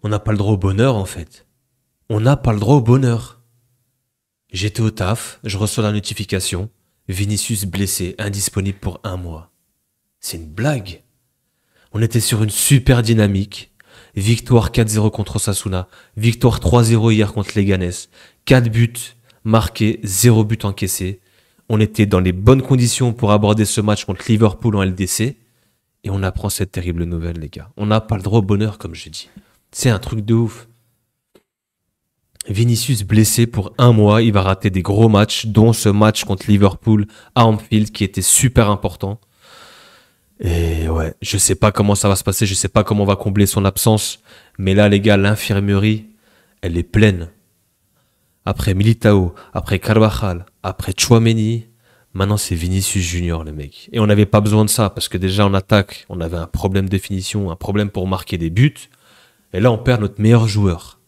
On n'a pas le droit au bonheur, en fait. On n'a pas le droit au bonheur. J'étais au taf, je reçois la notification. Vinicius blessé, indisponible pour 1 mois. C'est une blague. On était sur une super dynamique. Victoire 4-0 contre Osasuna. Victoire 3-0 hier contre Leganés. 4 buts marqués, 0 but encaissé. On était dans les bonnes conditions pour aborder ce match contre Liverpool en LDC. Et on apprend cette terrible nouvelle, les gars. On n'a pas le droit au bonheur, comme je dis. C'est un truc de ouf. Vinicius blessé pour 1 mois. Il va rater des gros matchs, dont ce match contre Liverpool à Anfield qui était super important. Et ouais, je sais pas comment ça va se passer, je sais pas comment on va combler son absence, mais là les gars, l'infirmerie, elle est pleine. Après Militao, après Carvajal, après Tchouaméni, maintenant c'est Vinicius Junior le mec. Et on n'avait pas besoin de ça, parce que déjà en attaque, on avait un problème de finition, un problème pour marquer des buts, et là on perd notre meilleur joueur.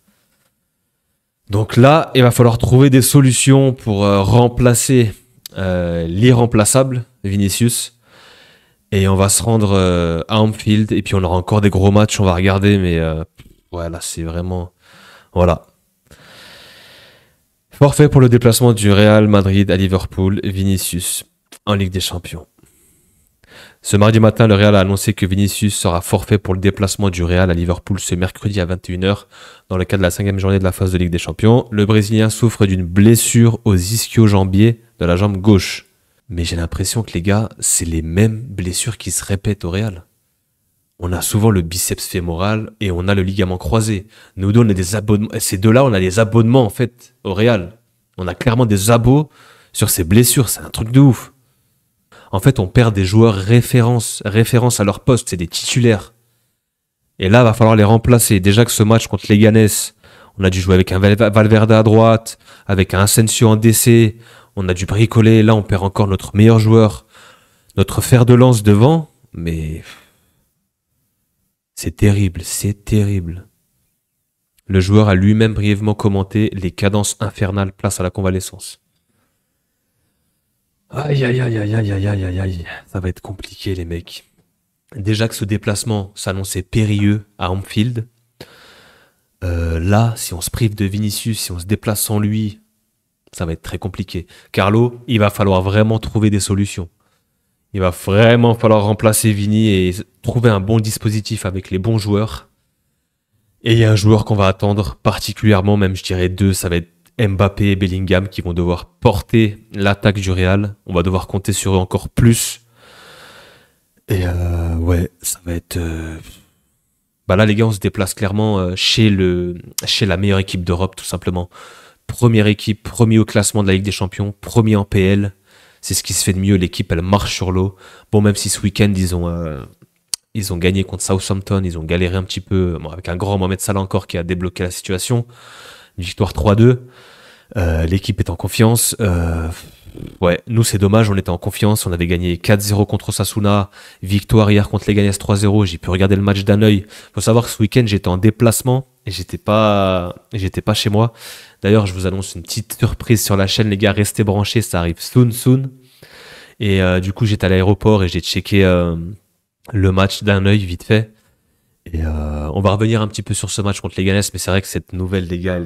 Donc là, il va falloir trouver des solutions pour remplacer l'irremplaçable Vinicius. Et on va se rendre à Anfield. Et puis on aura encore des gros matchs. On va regarder. Mais ouais, là, c'est vraiment... Voilà. Forfait pour le déplacement du Real Madrid à Liverpool. Vinicius en Ligue des Champions. Ce mardi matin, le Real a annoncé que Vinicius sera forfait pour le déplacement du Real à Liverpool ce mercredi à 21h dans le cadre de la 5e journée de la phase de Ligue des Champions. Le Brésilien souffre d'une blessure aux ischio-jambiers de la jambe gauche. Mais j'ai l'impression que les gars, c'est les mêmes blessures qui se répètent au Real. On a souvent le biceps fémoral et on a le ligament croisé. Nous deux, on a des abonnements. Ces deux-là, on a des abonnements en fait au Real. On a clairement des abos sur ces blessures. C'est un truc de ouf. En fait, on perd des joueurs références à leur poste. C'est des titulaires. Et là, il va falloir les remplacer. Déjà que ce match contre Leganés, on a dû jouer avec un Valverde à droite, avec un Asensio en DC. On a dû bricoler. Là, on perd encore notre meilleur joueur, notre fer de lance devant. Mais c'est terrible, c'est terrible. Le joueur a lui-même brièvement commenté les cadences infernales place à la convalescence. Aïe, aïe, aïe, aïe, aïe, aïe, aïe, aïe, aïe. Ça va être compliqué, les mecs. Déjà que ce déplacement s'annonçait périlleux à Anfield. Là, si on se prive de Vinicius, si on se déplace sans lui, ça va être très compliqué. Carlo, il va falloir vraiment trouver des solutions. Il va vraiment falloir remplacer Vini et trouver un bon dispositif avec les bons joueurs. Et il y a un joueur qu'on va attendre particulièrement, même je dirais deux, ça va être Mbappé et Bellingham qui vont devoir porter l'attaque du Real. On va devoir compter sur eux encore plus. Et ouais, ça va être... Bah là les gars, on se déplace clairement chez la meilleure équipe d'Europe tout simplement. Première équipe, premier au classement de la Ligue des Champions, premier en PL. C'est ce qui se fait de mieux, l'équipe elle marche sur l'eau. Bon, même si ce week-end ils ont gagné contre Southampton, ils ont galéré un petit peu, bon, avec un grand Mohamed Salah encore qui a débloqué la situation. Une victoire 3-2. L'équipe est en confiance. Ouais, nous c'est dommage, on était en confiance. On avait gagné 4-0 contre Osasuna. Victoire hier contre Leganés 3-0. J'ai pu regarder le match d'un œil. Faut savoir que ce week-end j'étais en déplacement et j'étais pas chez moi. D'ailleurs, je vous annonce une petite surprise sur la chaîne, les gars. Restez branchés, ça arrive soon. Et du coup, j'étais à l'aéroport et j'ai checké le match d'un œil vite fait. Et on va revenir un petit peu sur ce match contre Leganés, mais c'est vrai que cette nouvelle, les gars,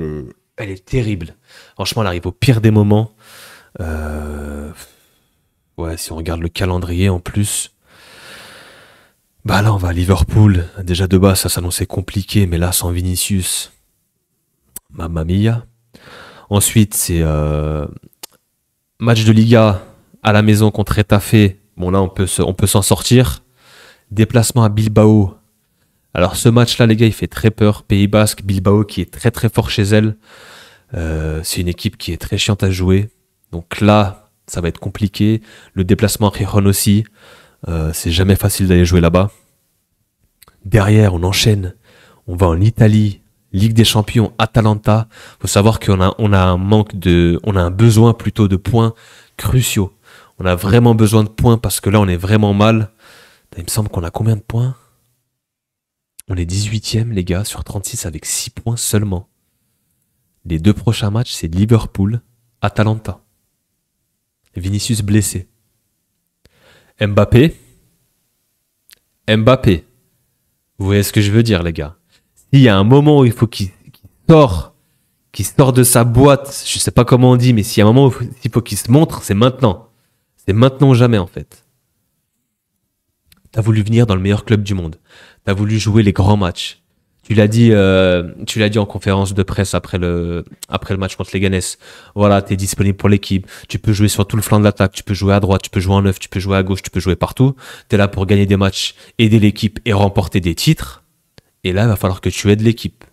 elle est terrible. Franchement, elle arrive au pire des moments. Ouais, si on regarde le calendrier en plus, bah là, on va à Liverpool. Déjà de base, ça s'annonçait compliqué, mais là, sans Vinicius, mamma mia. Ensuite, c'est match de Liga à la maison contre Retafe. Bon, là, on peut s'en sortir. Déplacement à Bilbao. Alors ce match-là, les gars, il fait très peur. Pays Basque, Bilbao qui est très très fort chez elle. C'est une équipe qui est très chiante à jouer. Donc là, ça va être compliqué. Le déplacement à Gijón aussi. C'est jamais facile d'aller jouer là-bas. Derrière, on enchaîne. On va en Italie. Ligue des Champions, Atalanta. Faut savoir qu'on a on a un besoin plutôt de points cruciaux. On a vraiment besoin de points parce que là, on est vraiment mal. Il me semble qu'on a combien de points ? On est 18e, les gars, sur 36 avec 6 points seulement. Les 2 prochains matchs, c'est Liverpool, Atalanta. Vinicius blessé. Mbappé. Vous voyez ce que je veux dire, les gars ? S'il y a un moment où il faut sort, qu'il sort de sa boîte, je sais pas comment on dit, mais s'il y a un moment où il faut qu'il se montre, c'est maintenant. C'est maintenant ou jamais, en fait. T'as voulu venir dans le meilleur club du monde. T'as voulu jouer les grands matchs. Tu l'as dit en conférence de presse après le match contre les Ganes. Voilà, t'es disponible pour l'équipe. Tu peux jouer sur tout le flanc de l'attaque. Tu peux jouer à droite, tu peux jouer en neuf, tu peux jouer à gauche, tu peux jouer partout. T'es là pour gagner des matchs, aider l'équipe et remporter des titres. Et là, il va falloir que tu aides l'équipe.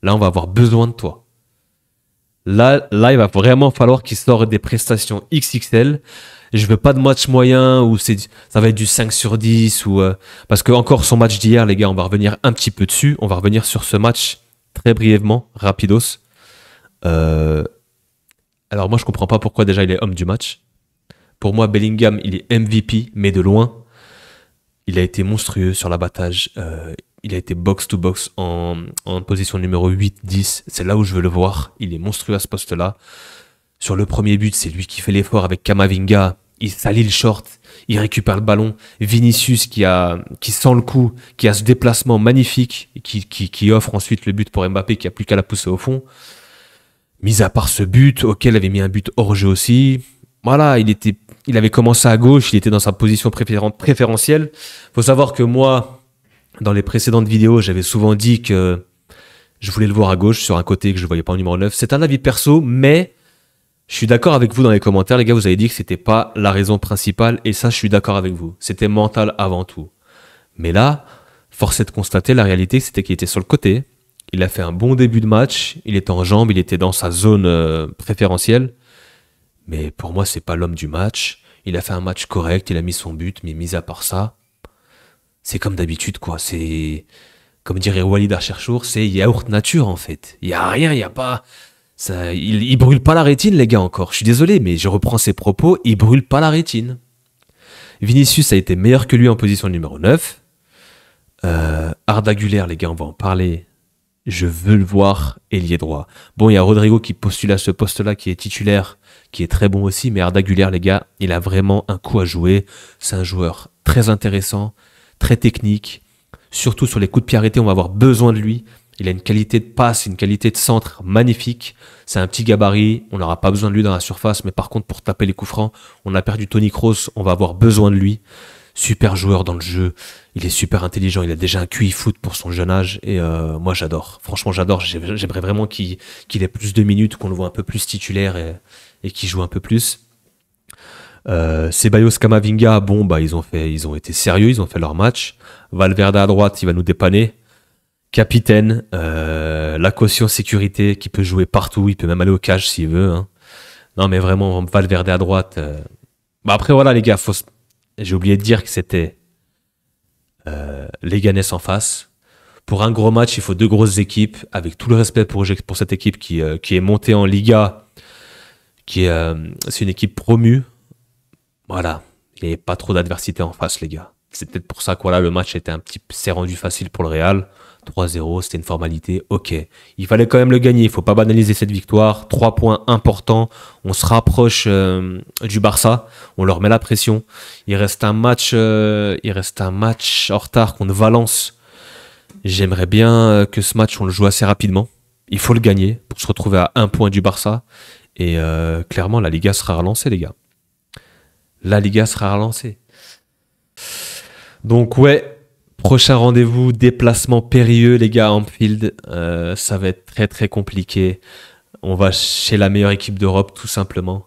Là, on va avoir besoin de toi. Là, il va vraiment falloir qu'il sorte des prestations XXL. Je veux pas de match moyen où ça va être du 5 sur 10 parce que encore son match d'hier, les gars, on va revenir un petit peu dessus. On va revenir sur ce match très brièvement, rapidos. Alors moi, je comprends pas pourquoi déjà il est homme du match. Pour moi, Bellingham, il est MVP, mais de loin. Il a été monstrueux sur l'abattage. Il a été box-to-box en position numéro 8-10. C'est là où je veux le voir. Il est monstrueux à ce poste-là. Sur le premier but, c'est lui qui fait l'effort avec Kamavinga. Il salit le short. Il récupère le ballon. Vinicius qui sent le coup, qui a ce déplacement magnifique, et qui offre ensuite le but pour Mbappé qui a plus qu'à la pousser au fond. Mis à part ce but, auquel avait mis un but hors jeu aussi. Voilà, il avait commencé à gauche, il était dans sa position préférentielle. Faut savoir que moi, dans les précédentes vidéos, j'avais souvent dit que je voulais le voir à gauche, sur un côté, que je ne voyais pas en numéro 9. C'est un avis perso, mais je suis d'accord avec vous dans les commentaires. Les gars, vous avez dit que c'était pas la raison principale, et ça, je suis d'accord avec vous. C'était mental avant tout. Mais là, force est de constater, la réalité, c'était qu'il était sur le côté. Il a fait un bon début de match, il était en jambes, il était dans sa zone préférentielle. Mais pour moi, c'est pas l'homme du match. Il a fait un match correct, il a mis son but, mais mis à part ça, c'est comme d'habitude, quoi. C'est, comme dirait Walid Acharchour, c'est yaourt nature, en fait. Il y a rien, il y a pas, ça, il brûle pas la rétine, les gars, encore. Je suis désolé, mais je reprends ses propos, il brûle pas la rétine. Vinicius a été meilleur que lui en position numéro 9. Arda Güler, les gars, on va en parler. Je veux le voir ailier droit. Bon, il y a Rodrigo qui postule à ce poste-là, qui est titulaire, qui est très bon aussi, mais Arda Güler, les gars, il a vraiment un coup à jouer. C'est un joueur très intéressant, très technique. Surtout sur les coups de pied arrêtés, on va avoir besoin de lui. Il a une qualité de passe, une qualité de centre magnifique. C'est un petit gabarit, on n'aura pas besoin de lui dans la surface, mais par contre, pour taper les coups francs, on a perdu Toni Kroos, on va avoir besoin de lui. Super joueur dans le jeu, il est super intelligent, il a déjà un QI foot pour son jeune âge et moi j'adore. Franchement j'adore, j'aimerais vraiment qu'il ait plus de minutes, qu'on le voit un peu plus titulaire et qu'il joue un peu plus. Ceballos, Camavinga, bon bah ils ont été sérieux, ils ont fait leur match. Valverde à droite, il va nous dépanner. Capitaine, la caution sécurité qui peut jouer partout, il peut même aller au cage s'il veut. Hein. Non mais vraiment Valverde à droite. Bah après voilà les gars, j'ai oublié de dire que c'était Leganés en face. Pour un gros match, il faut deux grosses équipes. Avec tout le respect pour cette équipe qui est montée en Liga, c'est une équipe promue. Voilà, il n'y avait pas trop d'adversité en face, les gars. C'est peut-être pour ça que voilà, le match s'est rendu facile pour le Real. 3-0, c'était une formalité, ok. Il fallait quand même le gagner, il ne faut pas banaliser cette victoire. 3 points importants, on se rapproche du Barça, on leur met la pression. Il reste un match en retard contre Valence. J'aimerais bien que ce match, on le joue assez rapidement. Il faut le gagner pour se retrouver à 1 point du Barça. Et clairement, la Liga sera relancée, les gars. La Liga sera relancée. Donc ouais, prochain rendez-vous, déplacement périlleux les gars à Anfield, ça va être très très compliqué. On va chez la meilleure équipe d'Europe tout simplement.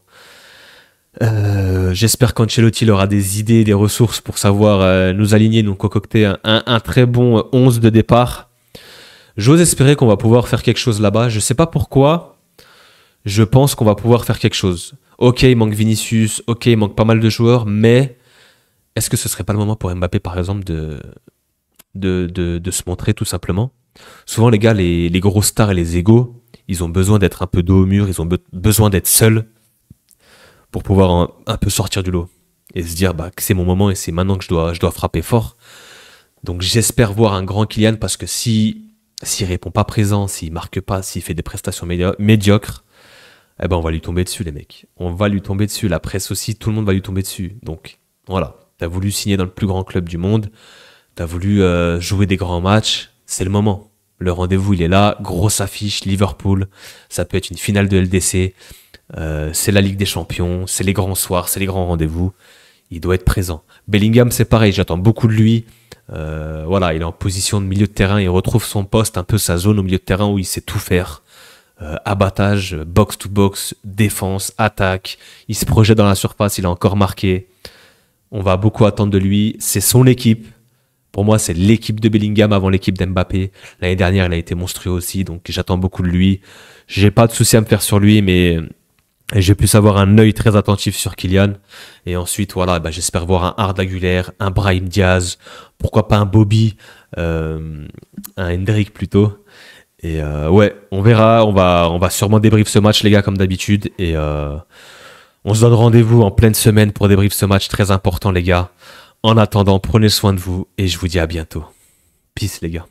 J'espère qu'Ancelotti aura des idées, des ressources pour savoir nous aligner, nous concocter un très bon 11 de départ. J'ose espérer qu'on va pouvoir faire quelque chose là-bas. Je sais pas pourquoi, je pense qu'on va pouvoir faire quelque chose. Ok, il manque Vinicius, ok, il manque pas mal de joueurs, mais est-ce que ce serait pas le moment pour Mbappé par exemple de se montrer tout simplement. Souvent les gars, les gros stars et les égos, ils ont besoin d'être un peu dos au mur, ils ont besoin d'être seuls pour pouvoir un peu sortir du lot et se dire que c'est mon moment et c'est maintenant que je dois frapper fort. Donc j'espère voir un grand Kylian parce que s'il répond pas présent, s'il marque pas, s'il fait des prestations médiocres, eh ben on va lui tomber dessus les mecs. On va lui tomber dessus, la presse aussi, tout le monde va lui tomber dessus. Donc voilà, t'as voulu signer dans le plus grand club du monde, t'as voulu jouer des grands matchs, c'est le moment. Le rendez-vous, il est là. Grosse affiche, Liverpool. Ça peut être une finale de LDC. C'est la Ligue des Champions. C'est les grands soirs, c'est les grands rendez-vous. Il doit être présent. Bellingham, c'est pareil. J'attends beaucoup de lui. Voilà, il est en position de milieu de terrain. Il retrouve son poste, un peu sa zone au milieu de terrain où il sait tout faire. Abattage, box to box, défense, attaque. Il se projette dans la surface. Il a encore marqué. On va beaucoup attendre de lui. C'est son équipe. Pour moi, c'est l'équipe de Bellingham avant l'équipe d'Mbappé. L'année dernière, il a été monstrueux aussi, donc j'attends beaucoup de lui. J'ai pas de souci à me faire sur lui, mais j'ai pu avoir un œil très attentif sur Kylian. Et ensuite, voilà, j'espère voir un Arda Güler, un Brahim Diaz, pourquoi pas un Bobby, un Hendrick plutôt. Et ouais, on verra. On va sûrement débrief ce match, les gars, comme d'habitude. Et on se donne rendez-vous en pleine semaine pour débrief ce match très important, les gars. En attendant, prenez soin de vous et je vous dis à bientôt. Peace les gars.